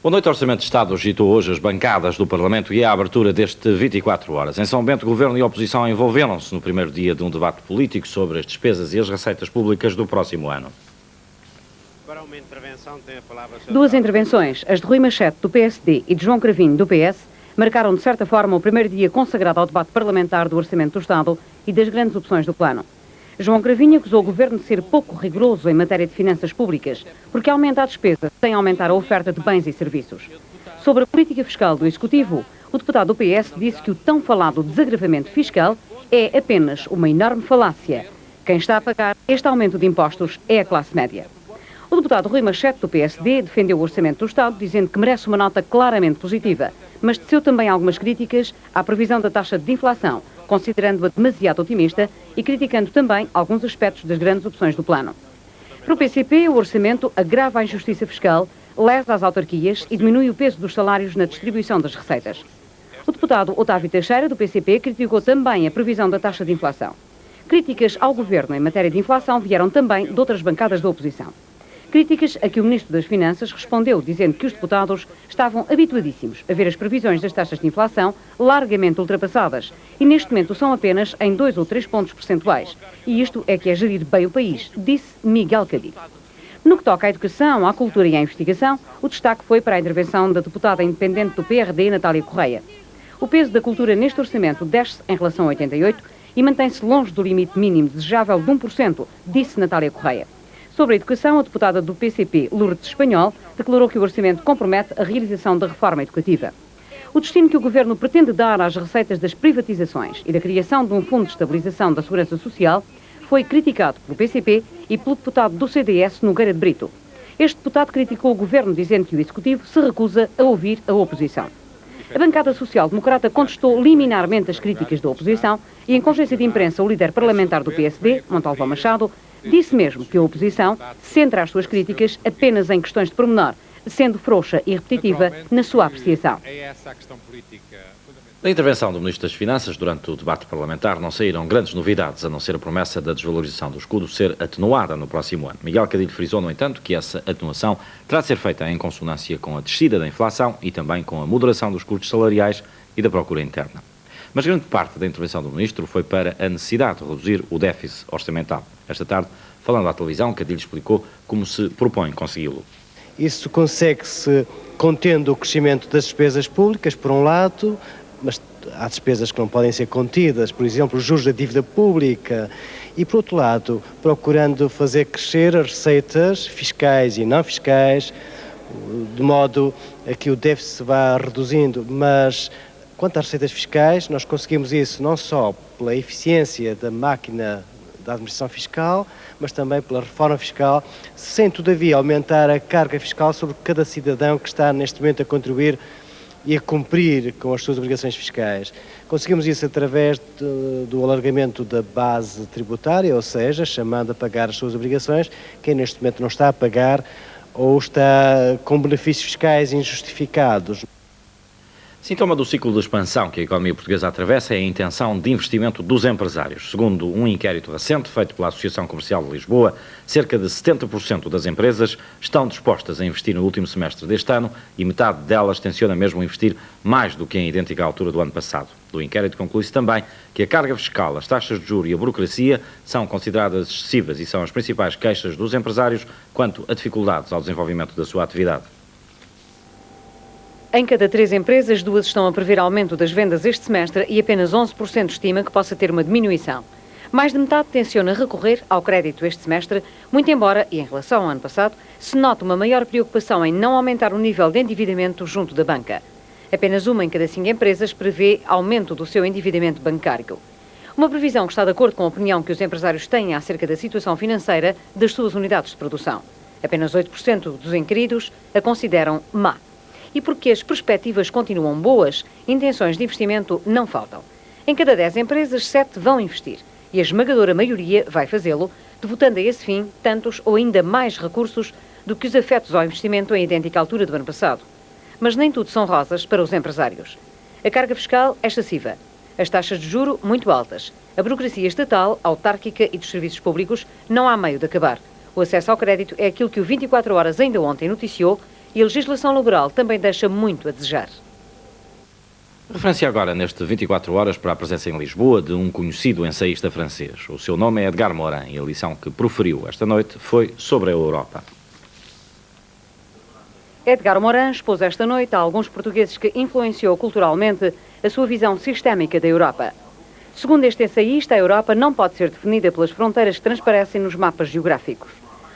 Boa noite. O Orçamento de Estado agitou hoje as bancadas do Parlamento e a abertura deste 24 horas. Em São Bento, Governo e oposição envolveram-se no primeiro dia de um debate político sobre as despesas e as receitas públicas do próximo ano. Duas intervenções, as de Rui Machete, do PSD, e de João Cravinho, do PS, marcaram de certa forma o primeiro dia consagrado ao debate parlamentar do Orçamento do Estado e das grandes opções do plano. João Cravinho acusou o Governo de ser pouco rigoroso em matéria de finanças públicas, porque aumenta a despesa sem aumentar a oferta de bens e serviços. Sobre a política fiscal do Executivo, o deputado do PS disse que o tão falado desagravamento fiscal é apenas uma enorme falácia. Quem está a pagar este aumento de impostos é a classe média. O deputado Rui Machete, do PSD, defendeu o Orçamento do Estado, dizendo que merece uma nota claramente positiva, mas teceu também algumas críticas à previsão da taxa de inflação, considerando-a demasiado otimista e criticando também alguns aspectos das grandes opções do plano. Para o PCP, o orçamento agrava a injustiça fiscal, lesa as autarquias e diminui o peso dos salários na distribuição das receitas. O deputado Otávio Teixeira, do PCP, criticou também a previsão da taxa de inflação. Críticas ao governo em matéria de inflação vieram também de outras bancadas da oposição. Críticas a que o Ministro das Finanças respondeu, dizendo que os deputados estavam habituadíssimos a ver as previsões das taxas de inflação largamente ultrapassadas e neste momento são apenas em 2 ou 3 pontos percentuais. E isto é que é gerir bem o país, disse Miguel Cadiz. No que toca à educação, à cultura e à investigação, o destaque foi para a intervenção da deputada independente do PRD, Natália Correia. O peso da cultura neste orçamento desce em relação a 88 e mantém-se longe do limite mínimo desejável de 1%, disse Natália Correia. Sobre a educação, a deputada do PCP, Lourdes Espanhol, declarou que o orçamento compromete a realização da reforma educativa. O destino que o Governo pretende dar às receitas das privatizações e da criação de um fundo de estabilização da segurança social foi criticado pelo PCP e pelo deputado do CDS, Nogueira de Brito. Este deputado criticou o Governo, dizendo que o Executivo se recusa a ouvir a oposição. A bancada social-democrata contestou liminarmente as críticas da oposição e, em conferência de imprensa, o líder parlamentar do PSD, Montalvão Machado, disse mesmo que a oposição centra as suas críticas apenas em questões de pormenor, sendo frouxa e repetitiva na sua apreciação. Da intervenção do Ministro das Finanças durante o debate parlamentar não saíram grandes novidades, a não ser a promessa da desvalorização do escudo ser atenuada no próximo ano. Miguel Cadilho frisou, no entanto, que essa atenuação terá de ser feita em consonância com a descida da inflação e também com a moderação dos custos salariais e da procura interna. Mas grande parte da intervenção do Ministro foi para a necessidade de reduzir o déficit orçamental. Esta tarde, falando à televisão, Cadilho explicou como se propõe consegui-lo. Isso consegue-se contendo o crescimento das despesas públicas, por um lado, mas há despesas que não podem ser contidas, por exemplo, os juros da dívida pública, e por outro lado, procurando fazer crescer as receitas fiscais e não fiscais, de modo a que o déficit se vá reduzindo, mas quanto às receitas fiscais, nós conseguimos isso não só pela eficiência da máquina da administração fiscal, mas também pela reforma fiscal, sem todavia aumentar a carga fiscal sobre cada cidadão que está neste momento a contribuir e a cumprir com as suas obrigações fiscais. Conseguimos isso através do alargamento da base tributária, ou seja, chamando a pagar as suas obrigações, quem neste momento não está a pagar ou está com benefícios fiscais injustificados. Sintoma do ciclo de expansão que a economia portuguesa atravessa é a intenção de investimento dos empresários. Segundo um inquérito recente feito pela Associação Comercial de Lisboa, cerca de 70% das empresas estão dispostas a investir no último semestre deste ano e metade delas tenciona mesmo investir mais do que em idêntica altura do ano passado. Do inquérito conclui-se também que a carga fiscal, as taxas de juros e a burocracia são consideradas excessivas e são as principais queixas dos empresários quanto a dificuldades ao desenvolvimento da sua atividade. Em cada 3 empresas, 2 estão a prever aumento das vendas este semestre e apenas 11% estima que possa ter uma diminuição. Mais de metade tenciona recorrer ao crédito este semestre, muito embora, e em relação ao ano passado, se note uma maior preocupação em não aumentar o nível de endividamento junto da banca. Apenas 1 em cada 5 empresas prevê aumento do seu endividamento bancário. Uma previsão que está de acordo com a opinião que os empresários têm acerca da situação financeira das suas unidades de produção. Apenas 8% dos inquiridos a consideram má. E porque as perspectivas continuam boas, intenções de investimento não faltam. Em cada 10 empresas, 7 vão investir. E a esmagadora maioria vai fazê-lo, devotando a esse fim tantos ou ainda mais recursos do que os afetos ao investimento em idêntica altura do ano passado. Mas nem tudo são rosas para os empresários. A carga fiscal é excessiva. As taxas de juro muito altas. A burocracia estatal, autárquica e dos serviços públicos não há meio de acabar. O acesso ao crédito é aquilo que o 24 Horas ainda ontem noticiou e a legislação laboral também deixa muito a desejar. Referência agora, neste 24 horas, para a presença em Lisboa de um conhecido ensaísta francês. O seu nome é Edgar Morin e a lição que proferiu esta noite foi sobre a Europa. Edgar Morin expôs esta noite a alguns portugueses que influenciou culturalmente a sua visão sistémica da Europa. Segundo este ensaísta, a Europa não pode ser definida pelas fronteiras que transparecem nos mapas geográficos.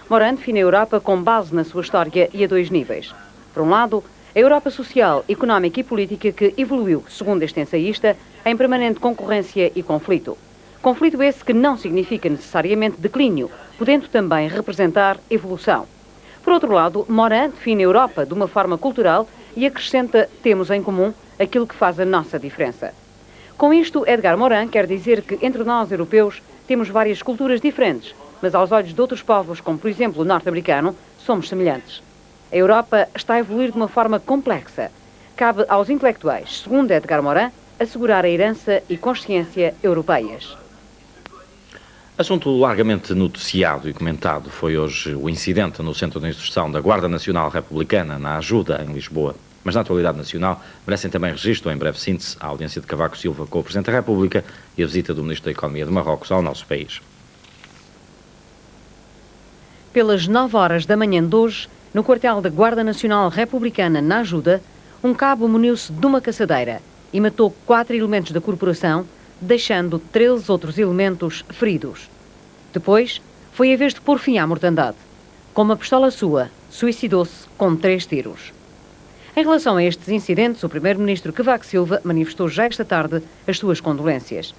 Morin define a Europa com base na sua história e a dois níveis. Por um lado, a Europa social, económica e política que evoluiu, segundo este ensaísta, em permanente concorrência e conflito. Conflito esse que não significa necessariamente declínio, podendo também representar evolução. Por outro lado, Morin define a Europa de uma forma cultural e acrescenta temos em comum aquilo que faz a nossa diferença. Com isto, Edgar Morin quer dizer que entre nós, europeus, temos várias culturas diferentes, mas aos olhos de outros povos, como por exemplo o norte-americano, somos semelhantes. A Europa está a evoluir de uma forma complexa. Cabe aos intelectuais, segundo Edgar Morin, assegurar a herança e consciência europeias. Assunto largamente noticiado e comentado foi hoje o incidente no Centro de Instrução da Guarda Nacional Republicana, na Ajuda, em Lisboa. Mas na atualidade nacional merecem também registro, em breve síntese, a audiência de Cavaco Silva com o Presidente da República e a visita do Ministro da Economia de Marrocos ao nosso país. Pelas 9 horas da manhã de hoje, no quartel da Guarda Nacional Republicana, na Ajuda, um cabo muniu-se de uma caçadeira e matou 4 elementos da corporação, deixando 13 outros elementos feridos. Depois, foi a vez de pôr fim à mortandade. Com uma pistola sua, suicidou-se com 3 tiros. Em relação a estes incidentes, o Primeiro-Ministro Cavaco Silva manifestou já esta tarde as suas condolências.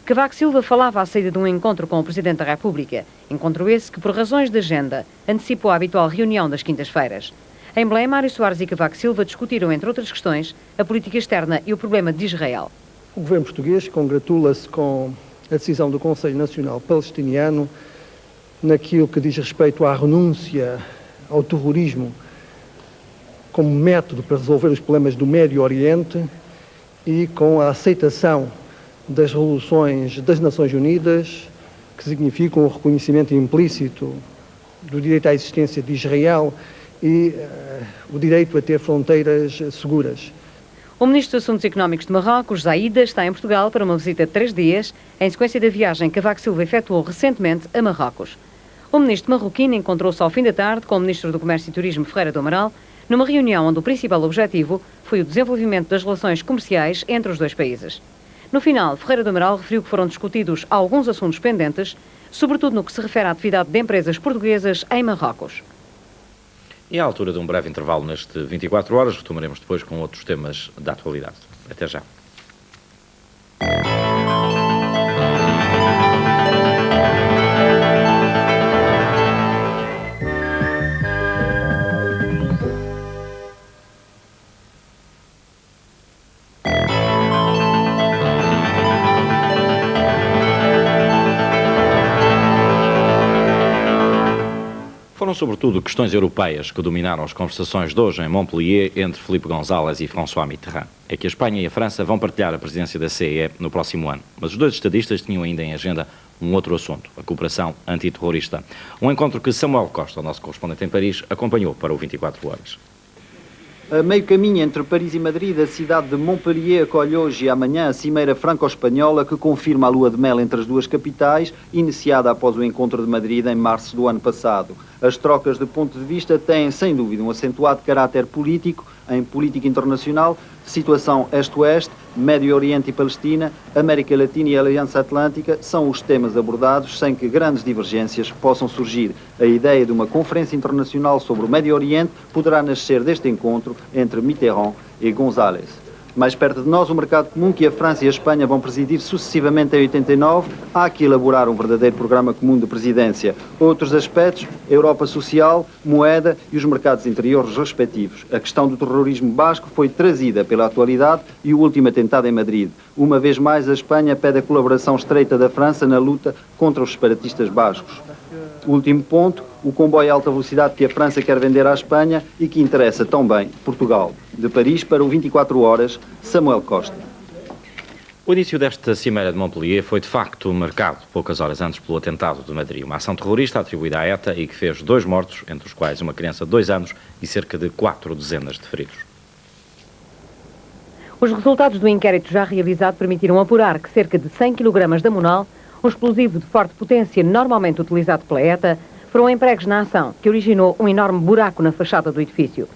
Cavaco Silva falava à saída de um encontro com o Presidente da República, encontro esse que, por razões de agenda, antecipou a habitual reunião das quintas-feiras. Em Belém, Mário Soares e Cavaco Silva discutiram, entre outras questões, a política externa e o problema de Israel. O governo português congratula-se com a decisão do Conselho Nacional Palestiniano naquilo que diz respeito à renúncia ao terrorismo como método para resolver os problemas do Médio Oriente e com a aceitação das resoluções das Nações Unidas, que significam o reconhecimento implícito do direito à existência de Israel e o direito a ter fronteiras seguras. O Ministro dos Assuntos Económicos de Marrocos, Zaïda, está em Portugal para uma visita de 3 dias, em sequência da viagem que Cavaco Silva efetuou recentemente a Marrocos. O Ministro marroquino encontrou-se ao fim da tarde com o Ministro do Comércio e Turismo, Ferreira do Amaral, numa reunião onde o principal objetivo foi o desenvolvimento das relações comerciais entre os dois países. No final, Ferreira do Amaral referiu que foram discutidos alguns assuntos pendentes, sobretudo no que se refere à atividade de empresas portuguesas em Marrocos. E à altura de um breve intervalo neste 24 horas, retomaremos depois com outros temas da atualidade. Até já. Foram sobretudo questões europeias que dominaram as conversações de hoje em Montpellier entre Filipe González e François Mitterrand. É que a Espanha e a França vão partilhar a presidência da CEE no próximo ano. Mas os dois estadistas tinham ainda em agenda um outro assunto, a cooperação antiterrorista. Um encontro que Samuel Costa, o nosso correspondente em Paris, acompanhou para o 24 horas. A meio caminho entre Paris e Madrid, a cidade de Montpellier acolhe hoje e amanhã a cimeira franco-espanhola que confirma a lua de mel entre as duas capitais, iniciada após o encontro de Madrid em março do ano passado. As trocas de ponto de vista têm, sem dúvida, um acentuado caráter político, em política internacional, situação este-oeste, Médio Oriente e Palestina, América Latina e Aliança Atlântica são os temas abordados sem que grandes divergências possam surgir. A ideia de uma conferência internacional sobre o Médio Oriente poderá nascer deste encontro entre Mitterrand e González. Mais perto de nós, o mercado comum que a França e a Espanha vão presidir sucessivamente em 89, há que elaborar um verdadeiro programa comum de presidência. Outros aspectos, Europa social, moeda e os mercados interiores respectivos. A questão do terrorismo basco foi trazida pela atualidade e o último atentado em Madrid. Uma vez mais, a Espanha pede a colaboração estreita da França na luta contra os separatistas bascos. Último ponto, o comboio alta velocidade que a França quer vender à Espanha e que interessa tão bem Portugal. De Paris para o 24 horas, Samuel Costa. O início desta cimeira de Montpellier foi de facto marcado poucas horas antes pelo atentado de Madrid, uma ação terrorista atribuída à ETA e que fez 2 mortos, entre os quais uma criança de 2 anos e cerca de 4 dezenas de feridos. Os resultados do inquérito já realizado permitiram apurar que cerca de 100 kg de amonal, um explosivo de forte potência normalmente utilizado pela ETA, foram empregues na ação, que originou um enorme buraco na fachada do edifício.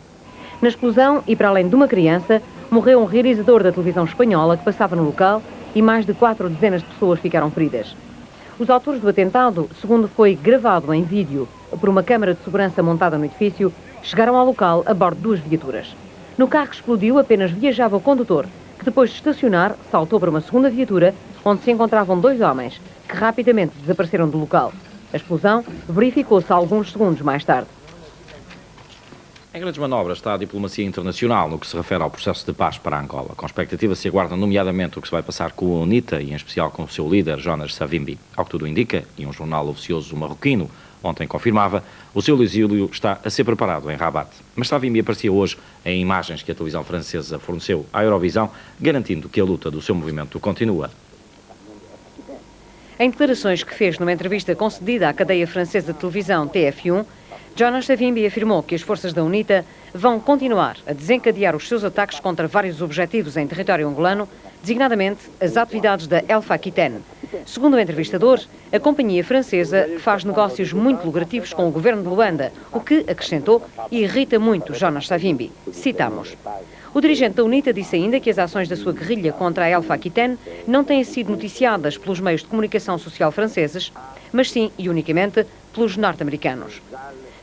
Na explosão, e para além de uma criança, morreu um realizador da televisão espanhola que passava no local e mais de 4 dezenas de pessoas ficaram feridas. Os autores do atentado, segundo foi gravado em vídeo por uma câmara de segurança montada no edifício, chegaram ao local a bordo de 2 viaturas. No carro que explodiu apenas viajava o condutor, que depois de estacionar saltou para uma segunda viatura, onde se encontravam 2 homens, que rapidamente desapareceram do local. A explosão verificou-se alguns segundos mais tarde. Em grandes manobras está a diplomacia internacional no que se refere ao processo de paz para Angola. Com expectativa se aguarda nomeadamente o que se vai passar com a UNITA e em especial com o seu líder, Jonas Savimbi. Ao que tudo indica, e um jornal oficioso marroquino ontem confirmava, o seu exílio está a ser preparado em Rabat. Mas Savimbi aparecia hoje em imagens que a televisão francesa forneceu à Eurovisão, garantindo que a luta do seu movimento continua. Em declarações que fez numa entrevista concedida à cadeia francesa de televisão TF1, Jonas Savimbi afirmou que as forças da UNITA vão continuar a desencadear os seus ataques contra vários objetivos em território angolano, designadamente as atividades da Alpha Aquitaine. Segundo o entrevistador, a companhia francesa faz negócios muito lucrativos com o governo de Luanda, o que, acrescentou, irrita muito Jonas Savimbi. Citamos. O dirigente da UNITA disse ainda que as ações da sua guerrilha contra a Alpha Aquitaine não têm sido noticiadas pelos meios de comunicação social franceses, mas sim e unicamente pelos norte-americanos.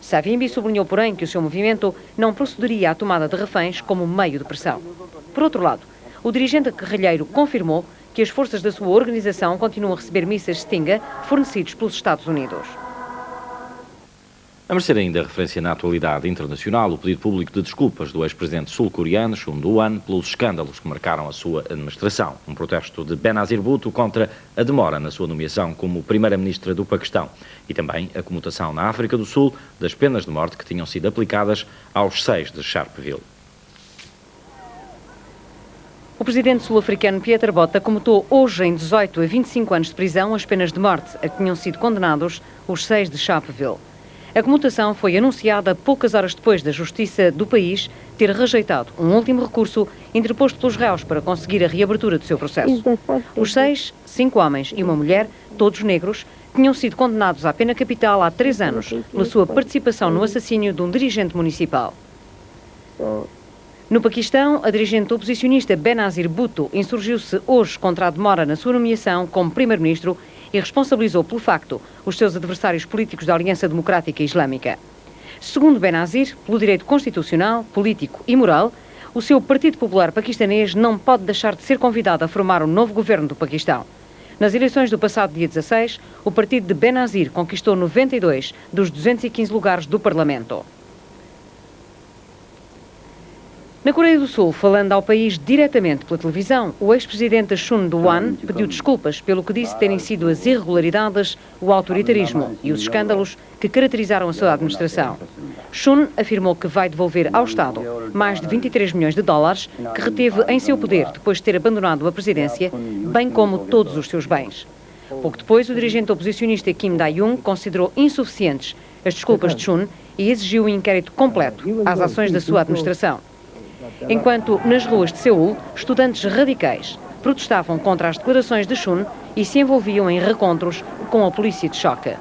Savimbi sublinhou, porém, que o seu movimento não procederia à tomada de reféns como meio de pressão. Por outro lado, o dirigente guerrilheiro confirmou que as forças da sua organização continuam a receber mísseis Stinger fornecidos pelos Estados Unidos. A merecer ainda referência na atualidade internacional, o pedido público de desculpas do ex-presidente sul-coreano Chun Doo-hwan pelos escândalos que marcaram a sua administração. Um protesto de Benazir Bhutto contra a demora na sua nomeação como primeira-ministra do Paquistão e também a comutação na África do Sul das penas de morte que tinham sido aplicadas aos 6 de Sharpeville. O presidente sul-africano Pieter Botha comutou hoje em 18 a 25 anos de prisão as penas de morte a que tinham sido condenados os 6 de Sharpeville. A comutação foi anunciada poucas horas depois da Justiça do país ter rejeitado um último recurso interposto pelos réus para conseguir a reabertura do seu processo. Os 6, 5 homens e uma mulher, todos negros, tinham sido condenados à pena capital há 3 anos pela sua participação no assassínio de um dirigente municipal. No Paquistão, a dirigente oposicionista Benazir Bhutto insurgiu-se hoje contra a demora na sua nomeação como primeiro-ministro e responsabilizou pelo facto os seus adversários políticos da Aliança Democrática Islâmica. Segundo Benazir, pelo direito constitucional, político e moral, o seu Partido Popular Paquistanês não pode deixar de ser convidado a formar um novo governo do Paquistão. Nas eleições do passado dia 16, o partido de Benazir conquistou 92 dos 215 lugares do Parlamento. Na Coreia do Sul, falando ao país diretamente pela televisão, o ex-presidente Chun Doo-hwan pediu desculpas pelo que disse terem sido as irregularidades, o autoritarismo e os escândalos que caracterizaram a sua administração. Chun afirmou que vai devolver ao Estado mais de 23 milhões de dólares que reteve em seu poder depois de ter abandonado a presidência, bem como todos os seus bens. Pouco depois, o dirigente oposicionista Kim Dae-jung considerou insuficientes as desculpas de Chun e exigiu um inquérito completo às ações da sua administração. Enquanto, nas ruas de Seul, estudantes radicais protestavam contra as declarações de Chun e se envolviam em recontros com a polícia de choque.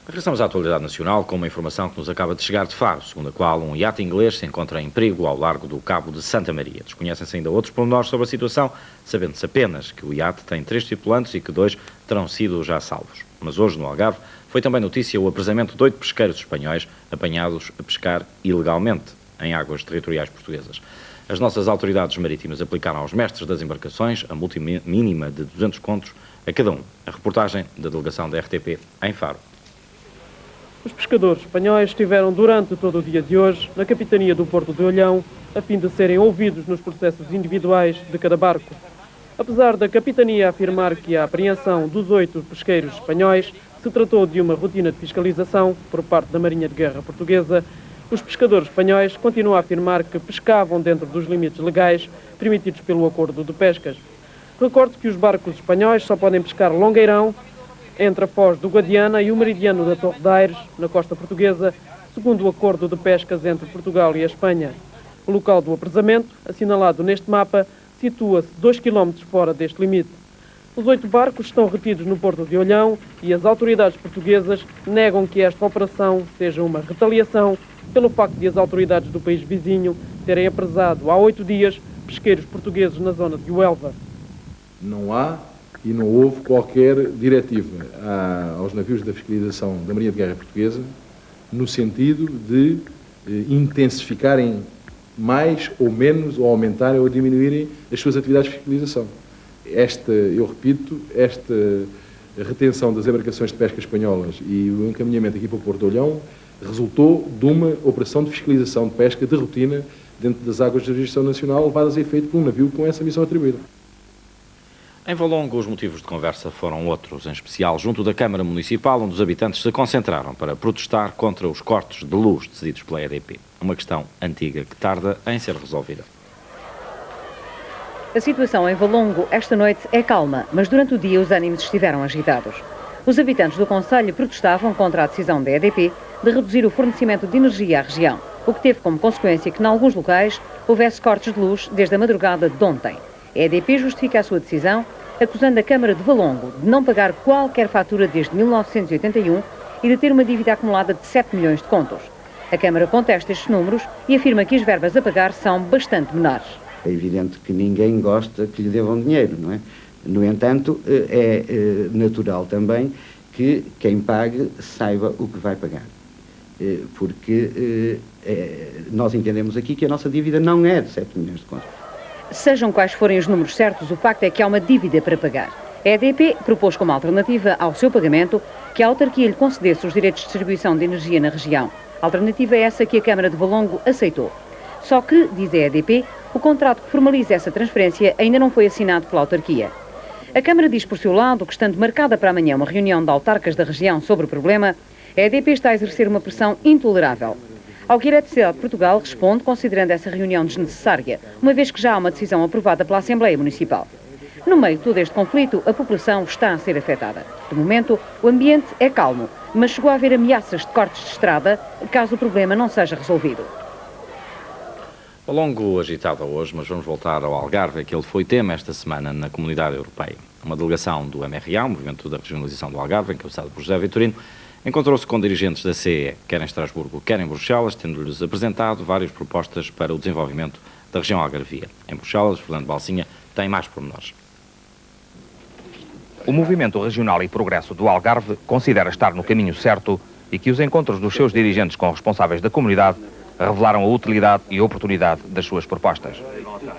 Regressamos à atualidade nacional com uma informação que nos acaba de chegar de Faro, segundo a qual um iate inglês se encontra em perigo ao largo do Cabo de Santa Maria. Desconhecem-se ainda outros pormenores sobre a situação, sabendo-se apenas que o iate tem 3 tripulantes e que 2 terão sido já salvos. Mas hoje, no Algarve, foi também notícia o apresamento de 8 pesqueiros espanhóis apanhados a pescar ilegalmente em águas territoriais portuguesas. As nossas autoridades marítimas aplicaram aos mestres das embarcações a multa mínima de 200 contos a cada um. A reportagem da delegação da RTP em Faro. Os pescadores espanhóis estiveram durante todo o dia de hoje na capitania do Porto de Olhão, a fim de serem ouvidos nos processos individuais de cada barco. Apesar da capitania afirmar que a apreensão dos 8 pesqueiros espanhóis se tratou de uma rotina de fiscalização por parte da Marinha de Guerra Portuguesa, Os pescadores espanhóis continuam a afirmar que pescavam dentro dos limites legais permitidos pelo acordo de pescas. Recordo que os barcos espanhóis só podem pescar longueirão entre a foz do Guadiana e o meridiano da Torre de Aires, na costa portuguesa, segundo o acordo de pescas entre Portugal e a Espanha. O local do apresamento, assinalado neste mapa, situa-se 2 km fora deste limite. Os 8 barcos estão retidos no porto de Olhão e as autoridades portuguesas negam que esta operação seja uma retaliação pelo facto de as autoridades do país vizinho terem apresado há 8 dias pesqueiros portugueses na zona de Huelva. Não há e não houve qualquer diretiva aos navios da fiscalização da Marinha de Guerra Portuguesa no sentido de intensificarem mais ou menos, ou aumentarem ou diminuírem as suas atividades de fiscalização. Eu repito, esta retenção das embarcações de pesca espanholas e o encaminhamento aqui para o Porto de Olhão resultou de uma operação de fiscalização de pesca de rotina dentro das águas da jurisdição nacional levadas a efeito por um navio com essa missão atribuída. Em Valongo, os motivos de conversa foram outros, em especial junto da Câmara Municipal, onde os habitantes se concentraram para protestar contra os cortes de luz decididos pela EDP. Uma questão antiga que tarda em ser resolvida. A situação em Valongo esta noite é calma, mas durante o dia os ânimos estiveram agitados. Os habitantes do concelho protestavam contra a decisão da EDP de reduzir o fornecimento de energia à região, o que teve como consequência que, em alguns locais, houvesse cortes de luz desde a madrugada de ontem. A EDP justifica a sua decisão, acusando a Câmara de Valongo de não pagar qualquer fatura desde 1981 e de ter uma dívida acumulada de 7 milhões de contos. A Câmara contesta estes números e afirma que as verbas a pagar são bastante menores. É evidente que ninguém gosta que lhe devam dinheiro, não é? No entanto, é natural também que quem pague saiba o que vai pagar. Porque nós entendemos aqui que a nossa dívida não é de 7 milhões de contos. Sejam quais forem os números certos, o facto é que há uma dívida para pagar. A EDP propôs como alternativa ao seu pagamento que a autarquia lhe concedesse os direitos de distribuição de energia na região. A alternativa é essa que a Câmara de Valongo aceitou. Só que, diz a EDP, o contrato que formaliza essa transferência ainda não foi assinado pela autarquia. A Câmara diz por seu lado que, estando marcada para amanhã uma reunião de autarcas da região sobre o problema, a EDP está a exercer uma pressão intolerável. Ao que a Eletricidade de Portugal responde considerando essa reunião desnecessária, uma vez que já há uma decisão aprovada pela Assembleia Municipal. No meio de todo este conflito, a população está a ser afetada. De momento, o ambiente é calmo, mas chegou a haver ameaças de cortes de estrada caso o problema não seja resolvido. Valongo agitado hoje, mas vamos voltar ao Algarve, que ele foi tema esta semana na Comunidade Europeia. Uma delegação do MRA, o Movimento da Regionalização do Algarve, encabeçado por José Vitorino, encontrou-se com dirigentes da CEE, quer em Estrasburgo, quer em Bruxelas, tendo-lhes apresentado várias propostas para o desenvolvimento da região algarvia. Em Bruxelas, Fernando Balsinha tem mais pormenores. O Movimento Regional e Progresso do Algarve considera estar no caminho certo e que os encontros dos seus dirigentes com responsáveis da comunidade revelaram a utilidade e oportunidade das suas propostas.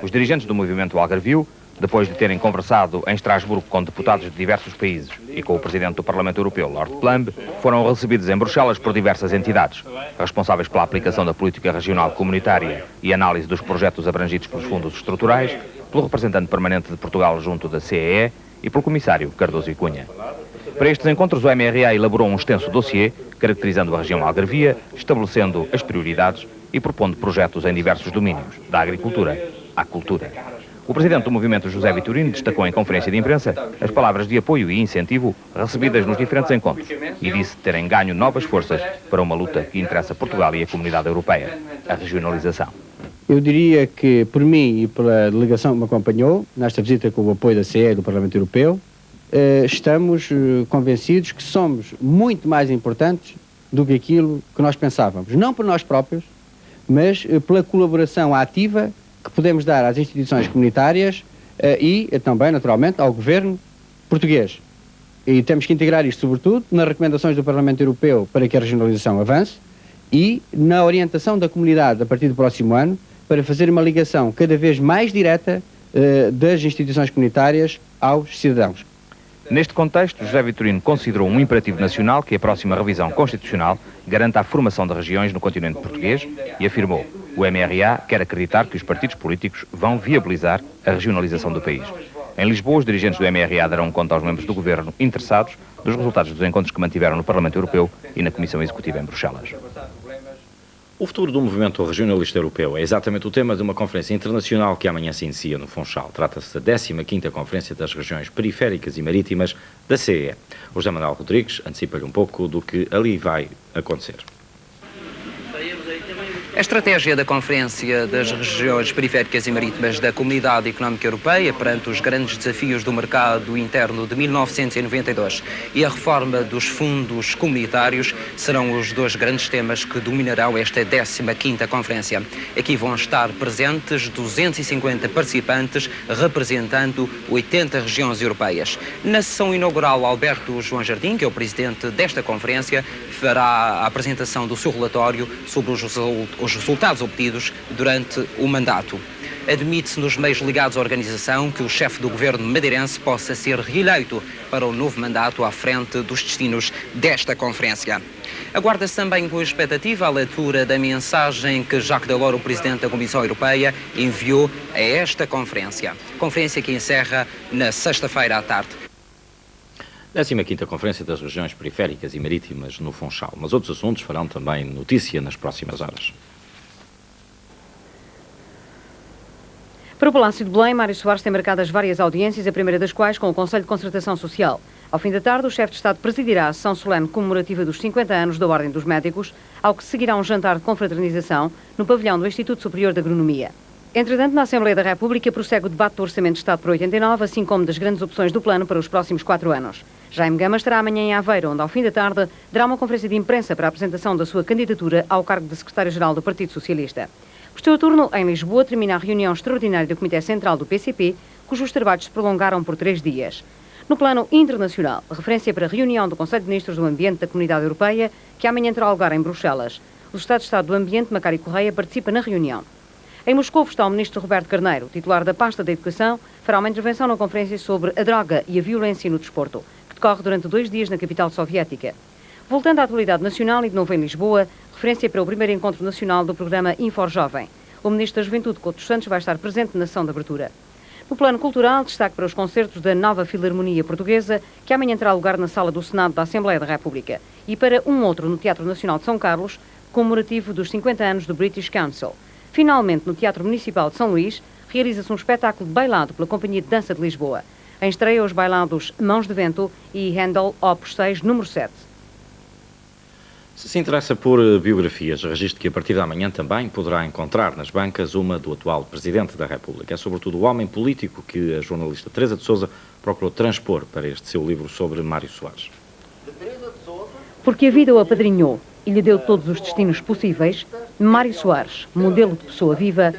Os dirigentes do Movimento Algarvio, depois de terem conversado em Estrasburgo com deputados de diversos países e com o Presidente do Parlamento Europeu, Lord Plumb, foram recebidos em Bruxelas por diversas entidades, responsáveis pela aplicação da política regional comunitária e análise dos projetos abrangidos pelos fundos estruturais, pelo representante permanente de Portugal junto da CEE e pelo Comissário Cardoso e Cunha. Para estes encontros, o MRA elaborou um extenso dossiê, caracterizando a região algarvia, estabelecendo as prioridades e propondo projetos em diversos domínios, da agricultura à cultura. O presidente do movimento, José Vitorino, destacou em conferência de imprensa as palavras de apoio e incentivo recebidas nos diferentes encontros e disse terem ganho novas forças para uma luta que interessa Portugal e a comunidade europeia, a regionalização. Eu diria que, por mim e pela delegação que me acompanhou, nesta visita com o apoio da CE e do Parlamento Europeu, estamos convencidos que somos muito mais importantes do que aquilo que nós pensávamos. Não por nós próprios, mas pela colaboração ativa que podemos dar às instituições comunitárias e também, naturalmente, ao governo português. E temos que integrar isto, sobretudo, nas recomendações do Parlamento Europeu para que a regionalização avance e na orientação da comunidade a partir do próximo ano para fazer uma ligação cada vez mais direta das instituições comunitárias aos cidadãos. Neste contexto, José Vitorino considerou um imperativo nacional que a próxima revisão constitucional garanta a formação de regiões no continente português e afirmou: o MRA quer acreditar que os partidos políticos vão viabilizar a regionalização do país. Em Lisboa, os dirigentes do MRA darão conta aos membros do governo interessados dos resultados dos encontros que mantiveram no Parlamento Europeu e na Comissão Executiva em Bruxelas. O futuro do movimento regionalista europeu é exatamente o tema de uma conferência internacional que amanhã se inicia no Funchal. Trata-se da 15ª Conferência das Regiões Periféricas e Marítimas da CEE. O José Manuel Rodrigues antecipa-lhe um pouco do que ali vai acontecer. A estratégia da Conferência das Regiões Periféricas e Marítimas da Comunidade Económica Europeia perante os grandes desafios do mercado interno de 1992 e a reforma dos fundos comunitários serão os dois grandes temas que dominarão esta 15ª Conferência. Aqui vão estar presentes 250 participantes representando 80 regiões europeias. Na sessão inaugural, Alberto João Jardim, que é o presidente desta conferência, fará a apresentação do seu relatório sobre os resultados obtidos durante o mandato. Admite-se nos meios ligados à organização que o chefe do governo madeirense possa ser reeleito para o novo mandato à frente dos destinos desta conferência. Aguarda-se também com expectativa a leitura da mensagem que Jacques Delors, o presidente da Comissão Europeia, enviou a esta conferência. Conferência que encerra na sexta-feira à tarde. 15ª Conferência das Regiões Periféricas e Marítimas no Funchal. Mas outros assuntos farão também notícia nas próximas horas. Para o Palácio de Belém, Mário Soares tem marcadas várias audiências, a primeira das quais com o Conselho de Concertação Social. Ao fim da tarde, o chefe de Estado presidirá a sessão solene comemorativa dos 50 anos da Ordem dos Médicos, ao que seguirá um jantar de confraternização no pavilhão do Instituto Superior de Agronomia. Entretanto, na Assembleia da República prossegue o debate do Orçamento de Estado por 89, assim como das grandes opções do plano para os próximos 4 anos. Jaime Gama estará amanhã em Aveiro, onde ao fim da tarde dará uma conferência de imprensa para a apresentação da sua candidatura ao cargo de Secretário-Geral do Partido Socialista. Por seu turno, em Lisboa, termina a reunião extraordinária do Comitê Central do PCP, cujos trabalhos se prolongaram por 3 dias. No plano internacional, referência para a reunião do Conselho de Ministros do Ambiente da Comunidade Europeia, que amanhã terá lugar em Bruxelas. O Estado de Estado do Ambiente, Macário Correia, participa na reunião. Em Moscou está o Ministro Roberto Carneiro, titular da pasta da Educação, fará uma intervenção na conferência sobre a droga e a violência no desporto, que decorre durante 2 dias na capital soviética. Voltando à atualidade nacional e de novo em Lisboa, referência para o primeiro encontro nacional do programa Infor Jovem. O Ministro da Juventude, Couto dos Santos, vai estar presente na sessão de abertura. No plano cultural, destaque para os concertos da Nova Filarmonia Portuguesa, que amanhã terá lugar na Sala do Senado da Assembleia da República, e para um outro no Teatro Nacional de São Carlos, comemorativo dos 50 anos do British Council. Finalmente, no Teatro Municipal de São Luís, realiza-se um espetáculo bailado pela Companhia de Dança de Lisboa. Em estreia, os bailados Mãos de Vento e Handel Opus 6, número 7. Se se interessa por biografias, registro que a partir da manhã também poderá encontrar nas bancas uma do atual Presidente da República. É sobretudo o homem político que a jornalista Teresa de Sousa procurou transpor para este seu livro sobre Mário Soares. Porque a vida o apadrinhou e lhe deu todos os destinos possíveis, Mário Soares, modelo de pessoa viva,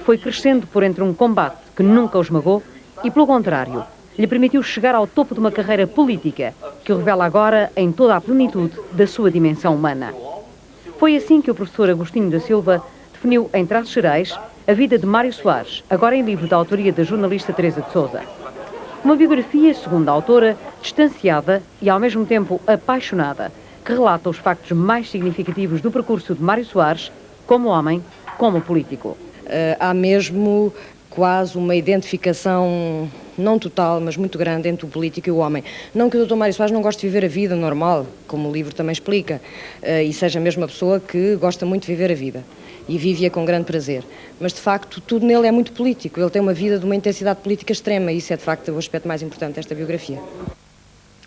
foi crescendo por entre um combate que nunca o esmagou e, pelo contrário, lhe permitiu chegar ao topo de uma carreira política que o revela agora em toda a plenitude da sua dimensão humana. Foi assim que o professor Agostinho da Silva definiu em traços gerais a vida de Mário Soares, agora em livro da autoria da jornalista Teresa de Sousa. Uma biografia, segundo a autora, distanciada e ao mesmo tempo apaixonada, que relata os factos mais significativos do percurso de Mário Soares, como homem, como político. Há mesmo quase uma identificação, não total, mas muito grande entre o político e o homem. Não que o Dr. Mário Soares não goste de viver a vida normal, como o livro também explica, e seja mesmo uma pessoa que gosta muito de viver a vida e vive-a com grande prazer. Mas, de facto, tudo nele é muito político. Ele tem uma vida de uma intensidade política extrema e isso é, de facto, o aspecto mais importante desta biografia.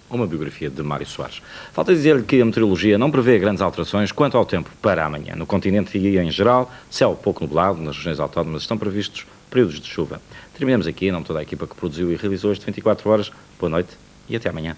Uma biografia de Mário Soares. Falta dizer-lhe que a meteorologia não prevê grandes alterações quanto ao tempo para amanhã. No continente e em geral, céu pouco nublado, nas regiões autónomas estão previstos períodos de chuva. Terminamos aqui, em nome de toda a equipa que produziu e realizou este 24 horas. Boa noite e até amanhã.